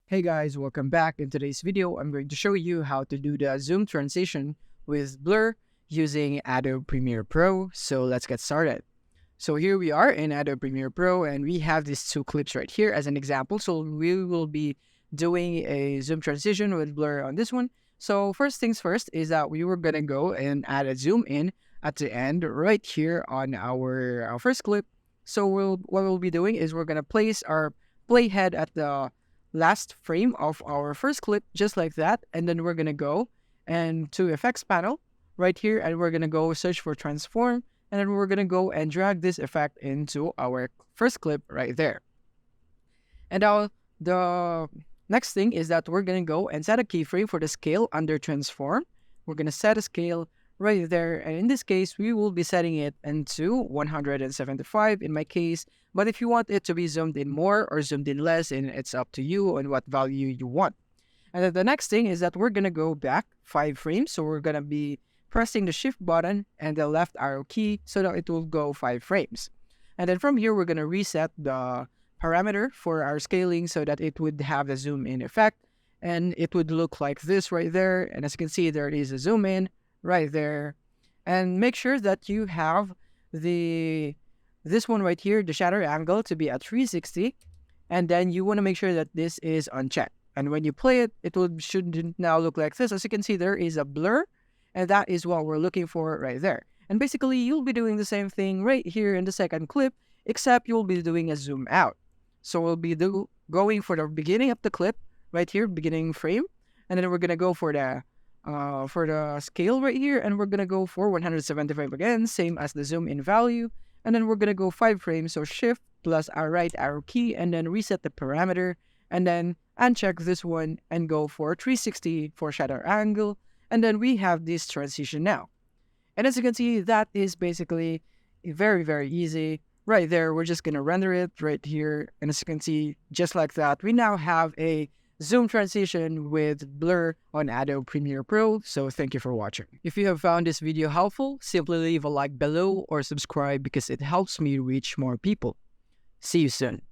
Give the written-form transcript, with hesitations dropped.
Hey guys, welcome back. In today's video, I'm going to show you how to do the zoom transition with blur using Adobe Premiere Pro. So let's get started. So here we are in Adobe Premiere Pro and we have these two clips right here as an example. So we will be doing a zoom transition with blur on this one. So first things first is that we were going to go and add a zoom in at the end right here on our first clip. So what we'll be doing is we're going to place our playhead at the last frame of our first clip, just like that. And then we're going to go and to effects panel right here, and we're going to go search for transform. And then we're going to go and drag this effect into our first clip right there. And now the next thing is that we're going to go and set a keyframe for the scale under transform. We're going to set a scale right there. And in this case, we will be setting it into 175 in my case. But if you want it to be zoomed in more or zoomed in less, and it's up to you on what value you want. And then the next thing is that we're going to go back 5 frames. So we're going to be pressing the shift button and the left arrow key so that it will go 5 frames. And then from here, we're going to reset the parameter for our scaling so that it would have the zoom in effect. And it would look like this right there. And as you can see, there is a zoom in right there. And make sure that you have this one right here, the shutter angle, to be at 360. And then you want to make sure that this is unchecked. And when you play it, should now look like this. As you can see, there is a blur. And that is what we're looking for right there. And basically, you'll be doing the same thing right here in the second clip, except you'll be doing a zoom out. So we'll be going for the beginning of the clip right here, beginning frame. And then we're going to go for the scale right here. And we're going to go for 175 again, same as the zoom in value. And then we're going to go 5 frames. So shift plus our right arrow key and then reset the parameter. And then uncheck this one and go for 360 for shutter angle. And then we have this transition now. And as you can see, that is basically very, very easy. Right there, we're just going to render it right here. And as you can see, just like that, we now have a zoom transition with blur on Adobe Premiere Pro. So thank you for watching. If you have found this video helpful, simply leave a like below or subscribe because it helps me reach more people. See you soon.